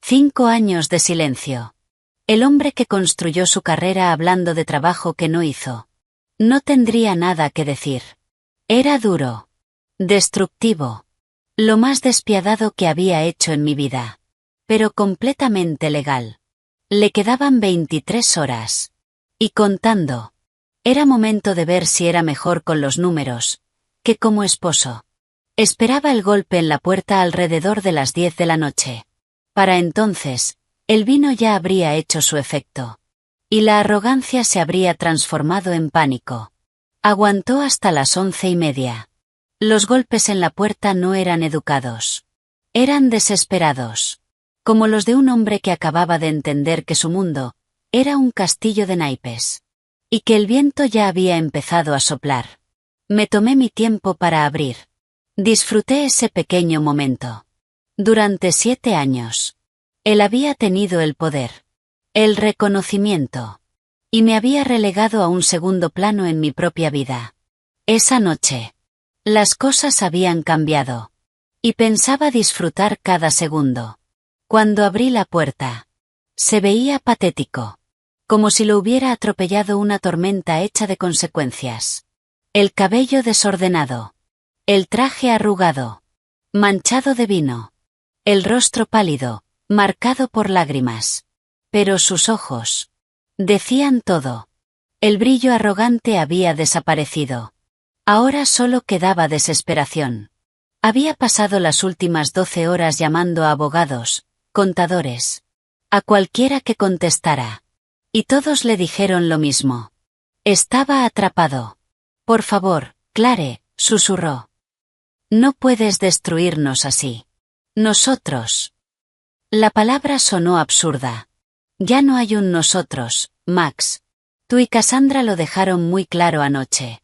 5 años de silencio. El hombre que construyó su carrera hablando de trabajo que no hizo. No tendría nada que decir. Era duro. Destructivo. Lo más despiadado que había hecho en mi vida. Pero completamente legal. Le quedaban 23 horas. Y contando. Era momento de ver si era mejor con los números, que como esposo. Esperaba el golpe en la puerta alrededor de las 10 de la noche. Para entonces, el vino ya habría hecho su efecto. Y la arrogancia se habría transformado en pánico. Aguantó hasta las 11:30. Los golpes en la puerta no eran educados. Eran desesperados. Como los de un hombre que acababa de entender que su mundo era un castillo de naipes. Y que el viento ya había empezado a soplar. Me tomé mi tiempo para abrir. Disfruté ese pequeño momento. Durante 7 años. Él había tenido el poder. El reconocimiento. Y me había relegado a un segundo plano en mi propia vida. Esa noche. Las cosas habían cambiado. Y pensaba disfrutar cada segundo. Cuando abrí la puerta. Se veía patético. Como si lo hubiera atropellado una tormenta hecha de consecuencias. El cabello desordenado. El traje arrugado. Manchado de vino. El rostro pálido, marcado por lágrimas. Pero sus ojos. Decían todo. El brillo arrogante había desaparecido. Ahora solo quedaba desesperación. Había pasado las últimas 12 horas llamando a abogados, contadores. A cualquiera que contestara. Y todos le dijeron lo mismo. Estaba atrapado. Por favor, Clare, susurró. No puedes destruirnos así. Nosotros. La palabra sonó absurda. Ya no hay un nosotros, Max. Tú y Cassandra lo dejaron muy claro anoche.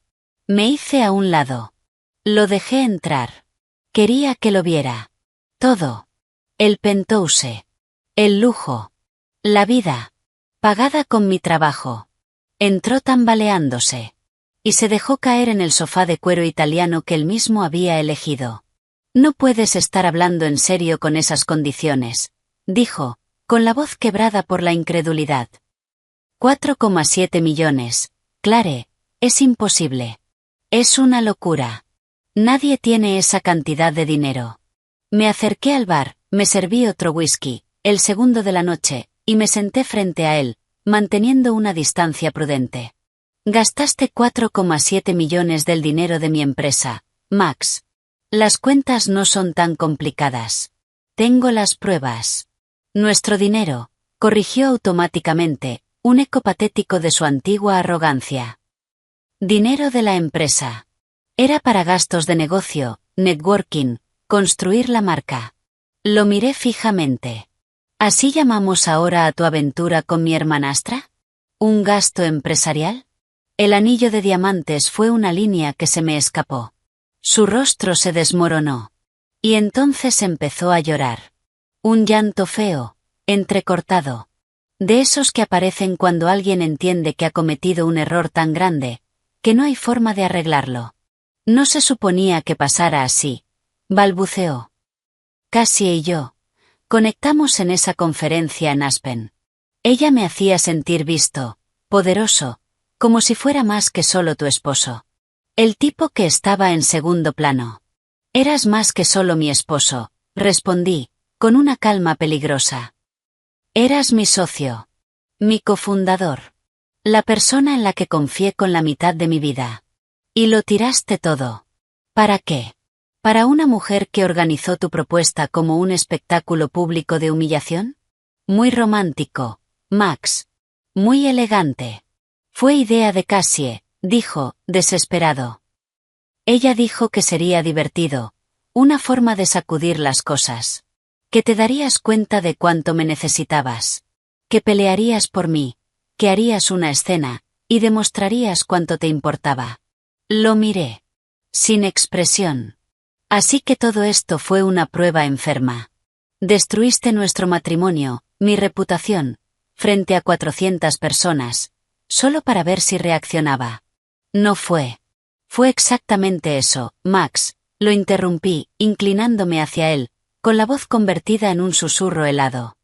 Me hice a un lado. Lo dejé entrar. Quería que lo viera. Todo. El penthouse. El lujo. La vida. Pagada con mi trabajo. Entró tambaleándose. Y se dejó caer en el sofá de cuero italiano que él mismo había elegido. No puedes estar hablando en serio con esas condiciones, dijo, con la voz quebrada por la incredulidad. 4,7 millones, Clare, es imposible. Es una locura. Nadie tiene esa cantidad de dinero. Me acerqué al bar, me serví otro whisky, el segundo de la noche, y me senté frente a él, manteniendo una distancia prudente. Gastaste 4,7 millones del dinero de mi empresa, Max. Las cuentas no son tan complicadas. Tengo las pruebas. Nuestro dinero, corrigió automáticamente, un eco patético de su antigua arrogancia. Dinero de la empresa. Era para gastos de negocio, networking, construir la marca. Lo miré fijamente. ¿Así llamamos ahora a tu aventura con mi hermanastra? ¿Un gasto empresarial? El anillo de diamantes fue una línea que se me escapó. Su rostro se desmoronó. Y entonces empezó a llorar. Un llanto feo, entrecortado. De esos que aparecen cuando alguien entiende que ha cometido un error tan grande, que no hay forma de arreglarlo. No se suponía que pasara así, balbuceó. Cassie y yo conectamos en esa conferencia en Aspen. Ella me hacía sentir visto, poderoso, como si fuera más que solo tu esposo. El tipo que estaba en segundo plano. Eras más que solo mi esposo, respondí, con una calma peligrosa. Eras mi socio. Mi cofundador. La persona en la que confié con la mitad de mi vida. Y lo tiraste todo. ¿Para qué? ¿Para una mujer que organizó tu propuesta como un espectáculo público de humillación? Muy romántico, Max. Muy elegante. Fue idea de Cassie, dijo, desesperado. Ella dijo que sería divertido, una forma de sacudir las cosas. Que te darías cuenta de cuánto me necesitabas. Que pelearías por mí, que harías una escena, y demostrarías cuánto te importaba. Lo miré. Sin expresión. Así que todo esto fue una prueba enferma. Destruiste nuestro matrimonio, mi reputación, frente a 400 personas, solo para ver si reaccionaba. No fue. Fue exactamente eso, Max, lo interrumpí, inclinándome hacia él, con la voz convertida en un susurro helado.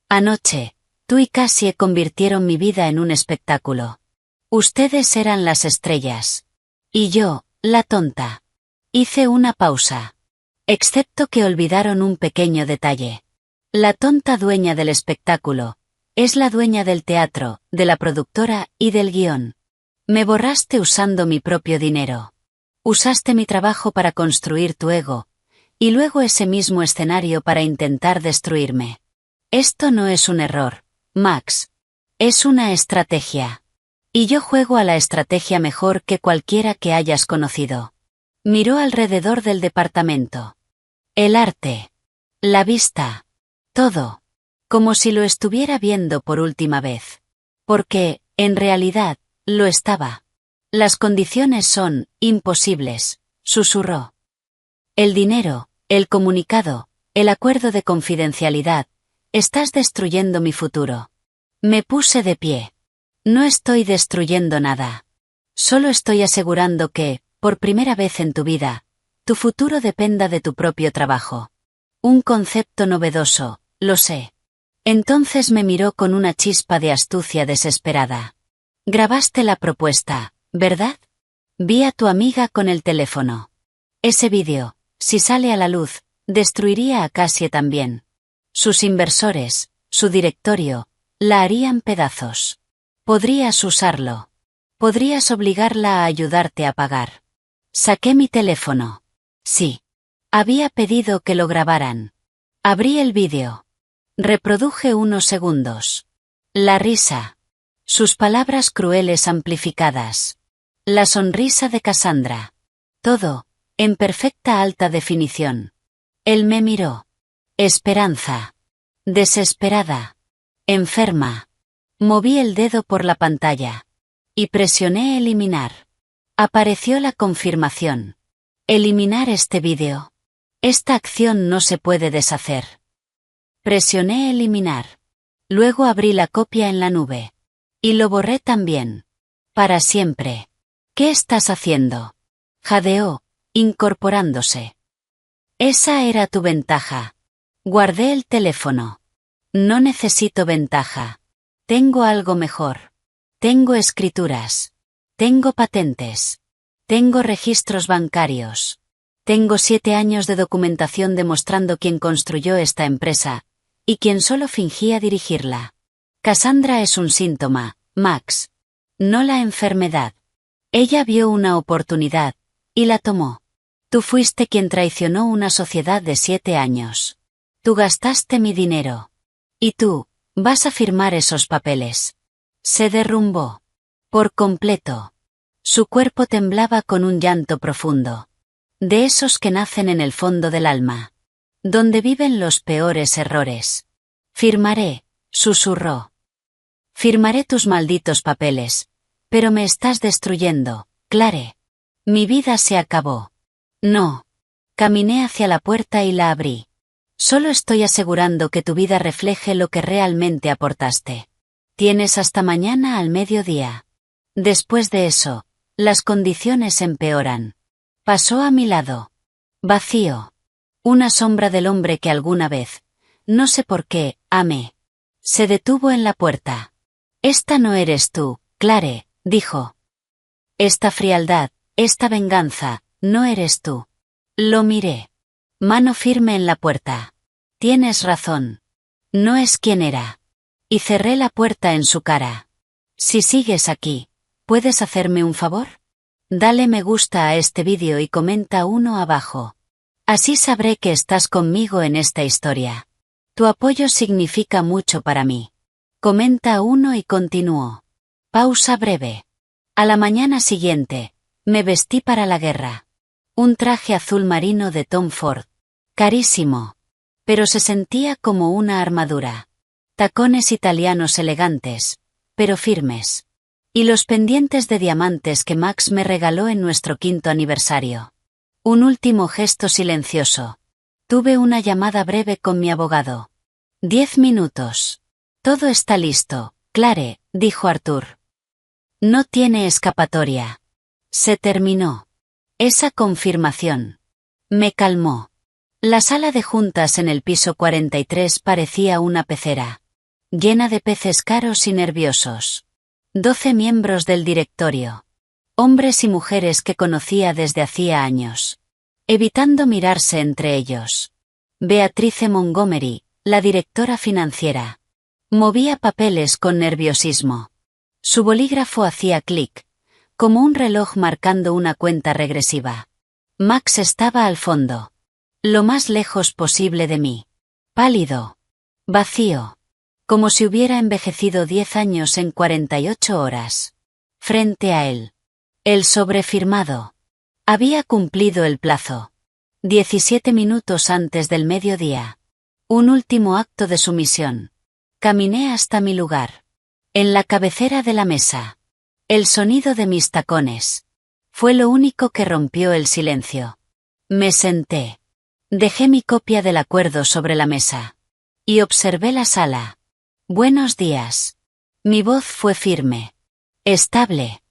Anoche, tú y Cassie convirtieron mi vida en un espectáculo. Ustedes eran las estrellas. Y yo, la tonta. Hice una pausa. Excepto que olvidaron un pequeño detalle. La tonta dueña del espectáculo, es la dueña del teatro, de la productora y del guión. Me borraste usando mi propio dinero. Usaste mi trabajo para construir tu ego, y luego ese mismo escenario para intentar destruirme. Esto no es un error, Max. Es una estrategia. Y yo juego a la estrategia mejor que cualquiera que hayas conocido. Miró alrededor del departamento. El arte. La vista. Todo. Como si lo estuviera viendo por última vez. Porque, en realidad, lo estaba. Las condiciones son imposibles, susurró. El dinero, el comunicado, el acuerdo de confidencialidad. Estás destruyendo mi futuro. Me puse de pie. No estoy destruyendo nada. Solo estoy asegurando que, por primera vez en tu vida, tu futuro dependa de tu propio trabajo. Un concepto novedoso, lo sé. Entonces me miró con una chispa de astucia desesperada. Grabaste la propuesta, ¿verdad? Vi a tu amiga con el teléfono. Ese vídeo, si sale a la luz, destruiría a Cassie también. Sus inversores, su directorio, la harían pedazos. Podrías usarlo. Podrías obligarla a ayudarte a pagar. Saqué mi teléfono. Sí. Había pedido que lo grabaran. Abrí el vídeo. Reproduje unos segundos. La risa. Sus palabras crueles amplificadas. La sonrisa de Cassandra. Todo, en perfecta alta definición. Él me miró. Esperanza. Desesperada. Enferma. Moví el dedo por la pantalla. Y presioné eliminar. Apareció la confirmación. Eliminar este vídeo. Esta acción no se puede deshacer. Presioné eliminar. Luego abrí la copia en la nube. Y lo borré también. Para siempre. ¿Qué estás haciendo? Jadeó, incorporándose. Esa era tu ventaja. Guardé el teléfono. No necesito ventaja. Tengo algo mejor. Tengo escrituras. Tengo patentes. Tengo registros bancarios. Tengo 7 años de documentación demostrando quién construyó esta empresa, y quién solo fingía dirigirla. Cassandra es un síntoma, Max. No la enfermedad. Ella vio una oportunidad, y la tomó. Tú fuiste quien traicionó una sociedad de 7 años. Tú gastaste mi dinero. Y tú, vas a firmar esos papeles. Se derrumbó. Por completo. Su cuerpo temblaba con un llanto profundo. De esos que nacen en el fondo del alma. Donde viven los peores errores. Firmaré, susurró. Firmaré tus malditos papeles. Pero me estás destruyendo, Clare. Mi vida se acabó. No. Caminé hacia la puerta y la abrí. Solo estoy asegurando que tu vida refleje lo que realmente aportaste. Tienes hasta mañana al mediodía. Después de eso, las condiciones empeoran. Pasó a mi lado. Vacío. Una sombra del hombre que alguna vez, no sé por qué, amé. Se detuvo en la puerta. Esta no eres tú, Clare, dijo. Esta frialdad, esta venganza, no eres tú. Lo miré. Mano firme en la puerta. Tienes razón. No es quien era. Y cerré la puerta en su cara. Si sigues aquí, ¿puedes hacerme un favor? Dale me gusta a este vídeo y comenta uno abajo. Así sabré que estás conmigo en esta historia. Tu apoyo significa mucho para mí. Comenta uno y continúo. Pausa breve. A la mañana siguiente, me vestí para la guerra. Un traje azul marino de Tom Ford. Carísimo. Pero se sentía como una armadura. Tacones italianos elegantes, pero firmes. Y los pendientes de diamantes que Max me regaló en nuestro 5º aniversario. Un último gesto silencioso. Tuve una llamada breve con mi abogado. 10 minutos. Todo está listo, Clare, dijo Arthur. No tiene escapatoria. Se terminó. Esa confirmación. Me calmó. La sala de juntas en el piso 43 parecía una pecera. Llena de peces caros y nerviosos. 12 miembros del directorio. Hombres y mujeres que conocía desde hacía años. Evitando mirarse entre ellos. Beatrice Montgomery, la directora financiera. Movía papeles con nerviosismo. Su bolígrafo hacía clic, como un reloj marcando una cuenta regresiva. Max estaba al fondo. Lo más lejos posible de mí. Pálido. Vacío. Como si hubiera envejecido 10 años en 48 horas. Frente a él. El sobrefirmado. Había cumplido el plazo. 17 minutos antes del mediodía. Un último acto de sumisión. Caminé hasta mi lugar. En la cabecera de la mesa. El sonido de mis tacones. Fue lo único que rompió el silencio. Me senté. Dejé mi copia del acuerdo sobre la mesa. Y observé la sala. Buenos días. Mi voz fue firme. Estable.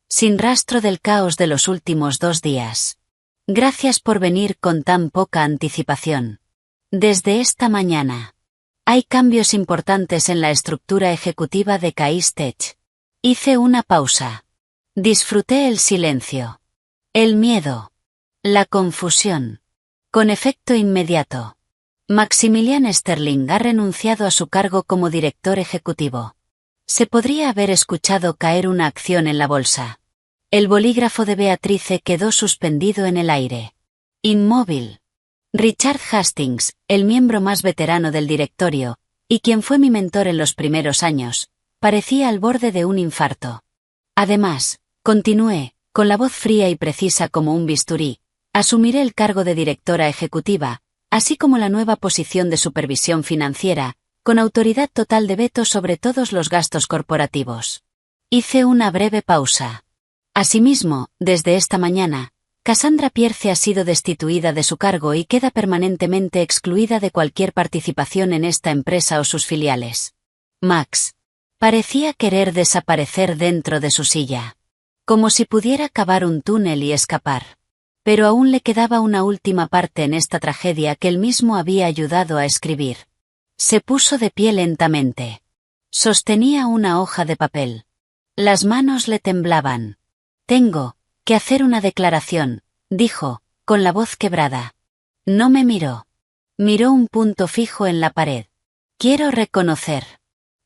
Sin rastro del caos de los últimos 2 días. Gracias por venir con tan poca anticipación. Desde esta mañana. Hay cambios importantes en la estructura ejecutiva de Caistech. Hice una pausa. Disfruté el silencio. El miedo. La confusión. Con efecto inmediato. Maximilian Sterling ha renunciado a su cargo como director ejecutivo. Se podría haber escuchado caer una acción en la bolsa. El bolígrafo de Beatrice quedó suspendido en el aire. Inmóvil. Richard Hastings, el miembro más veterano del directorio, y quien fue mi mentor en los primeros años, parecía al borde de un infarto. Además, continué, con la voz fría y precisa como un bisturí, asumiré el cargo de directora ejecutiva, así como la nueva posición de supervisión financiera, con autoridad total de veto sobre todos los gastos corporativos. Hice una breve pausa. Asimismo, desde esta mañana, Cassandra Pierce ha sido destituida de su cargo y queda permanentemente excluida de cualquier participación en esta empresa o sus filiales. Max. Parecía querer desaparecer dentro de su silla. Como si pudiera cavar un túnel y escapar. Pero aún le quedaba una última parte en esta tragedia que él mismo había ayudado a escribir. Se puso de pie lentamente. Sostenía una hoja de papel. Las manos le temblaban. Tengo que hacer una declaración, dijo, con la voz quebrada. No me miró. Miró un punto fijo en la pared. Quiero reconocer.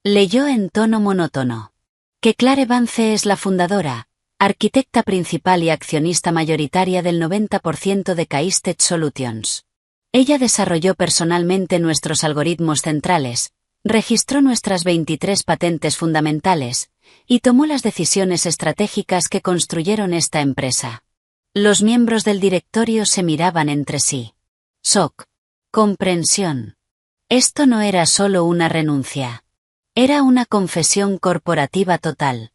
Leyó en tono monótono. Que Clare Vance es la fundadora, arquitecta principal y accionista mayoritaria del 90% de Caistet Solutions. Ella desarrolló personalmente nuestros algoritmos centrales, registró nuestras 23 patentes fundamentales, y tomó las decisiones estratégicas que construyeron esta empresa. Los miembros del directorio se miraban entre sí. Shock. Comprensión. Esto no era solo una renuncia. Era una confesión corporativa total.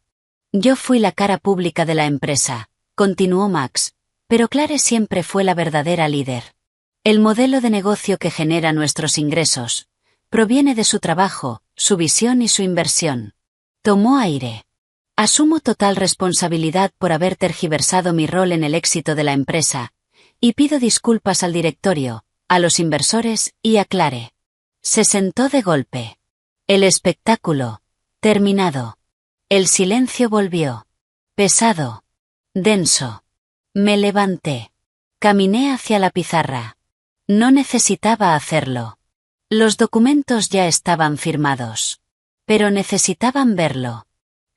Yo fui la cara pública de la empresa, continuó Max, pero Clare siempre fue la verdadera líder. El modelo de negocio que genera nuestros ingresos proviene de su trabajo, su visión y su inversión. Tomó aire. Asumo total responsabilidad por haber tergiversado mi rol en el éxito de la empresa, y pido disculpas al directorio, a los inversores y a Clare. Se sentó de golpe. El espectáculo, terminado. El silencio volvió. Pesado. Denso. Me levanté. Caminé hacia la pizarra. No necesitaba hacerlo. Los documentos ya estaban firmados. Pero necesitaban verlo.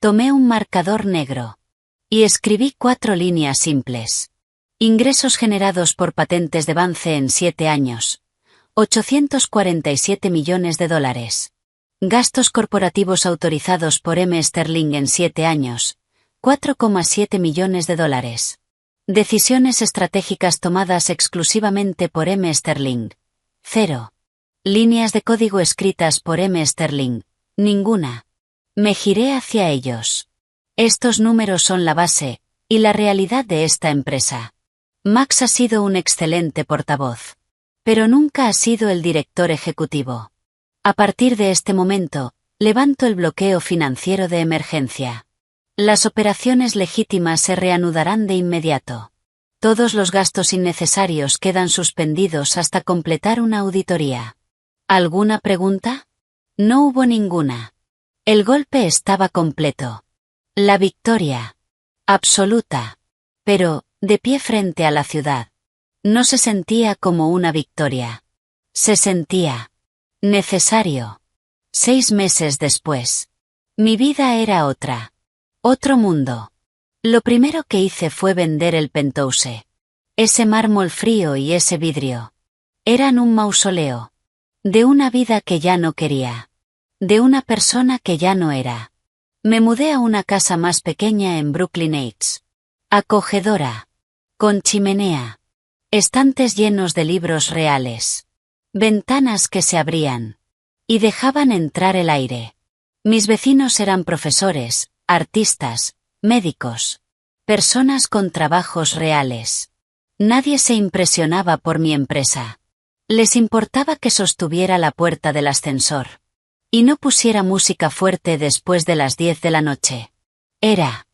Tomé un marcador negro. Y escribí 4 líneas simples. Ingresos generados por patentes de Vance en 7 años. 847 millones de dólares. Gastos corporativos autorizados por M. Sterling en 7 años. 4,7 millones de dólares. Decisiones estratégicas tomadas exclusivamente por M. Sterling. 0. Líneas de código escritas por M. Sterling. Ninguna. Me giré hacia ellos. Estos números son la base y la realidad de esta empresa. Max ha sido un excelente portavoz. Pero nunca ha sido el director ejecutivo. A partir de este momento, levanto el bloqueo financiero de emergencia. Las operaciones legítimas se reanudarán de inmediato. Todos los gastos innecesarios quedan suspendidos hasta completar una auditoría. ¿Alguna pregunta? No hubo ninguna. El golpe estaba completo. La victoria. Absoluta. Pero, de pie frente a la ciudad. No se sentía como una victoria. Se sentía necesario. 6 meses después. Mi vida era otra. Otro mundo. Lo primero que hice fue vender el penthouse. Ese mármol frío y ese vidrio. Eran un mausoleo. De una vida que ya no quería. De una persona que ya no era. Me mudé a una casa más pequeña en Brooklyn Heights. Acogedora. Con chimenea. Estantes llenos de libros reales. Ventanas que se abrían. Y dejaban entrar el aire. Mis vecinos eran profesores, artistas, médicos. Personas con trabajos reales. Nadie se impresionaba por mi empresa. Les importaba que sostuviera la puerta del ascensor. Y no pusiera música fuerte después de las 10 de la noche. Era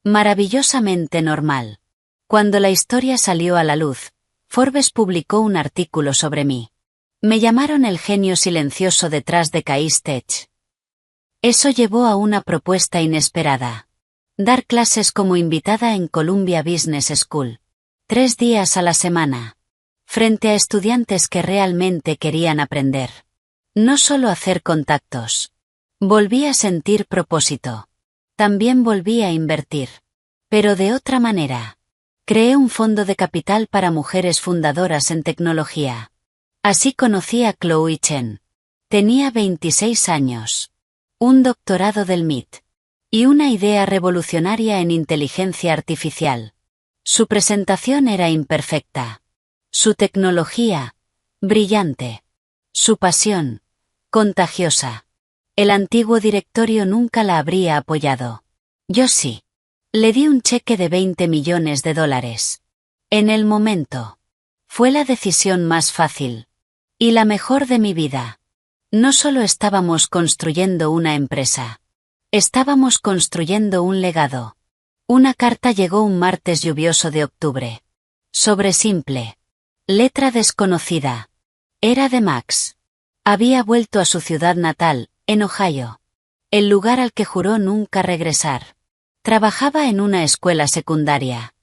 maravillosamente normal. Cuando la historia salió a la luz, Forbes publicó un artículo sobre mí. Me llamaron el genio silencioso detrás de Caistet. Eso llevó a una propuesta inesperada. Dar clases como invitada en Columbia Business School. 3 días a la semana. Frente a estudiantes que realmente querían aprender. No solo hacer contactos. Volví a sentir propósito. También volví a invertir. Pero de otra manera. Creé un fondo de capital para mujeres fundadoras en tecnología. Así conocí a Chloe Chen. Tenía 26 años. Un doctorado del MIT. Y una idea revolucionaria en inteligencia artificial. Su presentación era imperfecta. Su tecnología, brillante. Su pasión, contagiosa. El antiguo directorio nunca la habría apoyado. Yo sí. Le di un cheque de 20 millones de dólares. En el momento. Fue la decisión más fácil. Y la mejor de mi vida. No solo estábamos construyendo una empresa. Estábamos construyendo un legado. Una carta llegó un martes lluvioso de octubre. Sobre simple. Letra desconocida. Era de Max. Había vuelto a su ciudad natal, en Ohio. El lugar al que juró nunca regresar. Trabajaba en una escuela secundaria.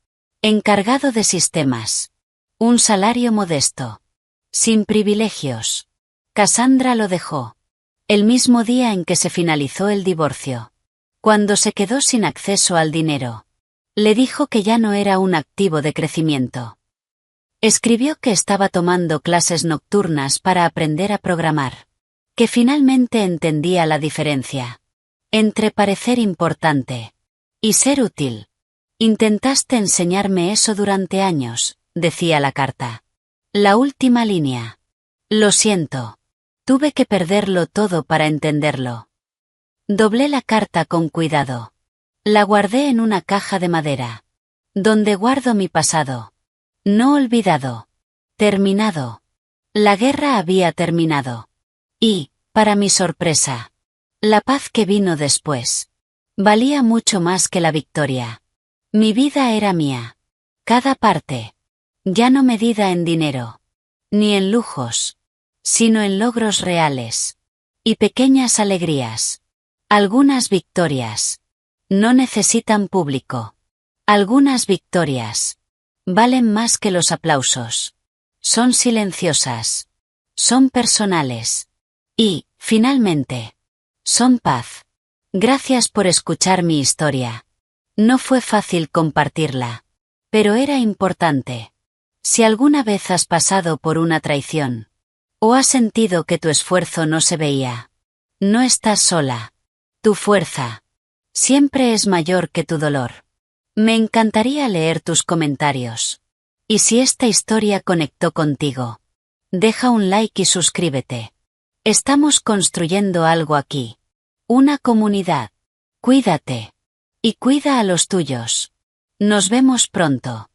Encargado de sistemas. Un salario modesto. Sin privilegios. Cassandra lo dejó. El mismo día en que se finalizó el divorcio. Cuando se quedó sin acceso al dinero. Le dijo que ya no era un activo de crecimiento. Escribió que estaba tomando clases nocturnas para aprender a programar. Que finalmente entendía la diferencia entre parecer importante y ser útil. Intentaste enseñarme eso durante años, decía la carta. La última línea. Lo siento. Tuve que perderlo todo para entenderlo. Doblé la carta con cuidado. La guardé en una caja de madera. Donde guardo mi pasado. No olvidado. Terminado. La guerra había terminado. Y, para mi sorpresa, la paz que vino después valía mucho más que la victoria. Mi vida era mía. Cada parte. Ya no medida en dinero. Ni en lujos. Sino en logros reales. Y pequeñas alegrías. Algunas victorias. No necesitan público. Algunas victorias. Valen más que los aplausos. Son silenciosas. Son personales. Y, finalmente, son paz. Gracias por escuchar mi historia. No fue fácil compartirla. Pero era importante. Si alguna vez has pasado por una traición. O has sentido que tu esfuerzo no se veía. No estás sola. Tu fuerza. Siempre es mayor que tu dolor. Me encantaría leer tus comentarios. Y si esta historia conectó contigo, deja un like y suscríbete. Estamos construyendo algo aquí. Una comunidad. Cuídate. Y cuida a los tuyos. Nos vemos pronto.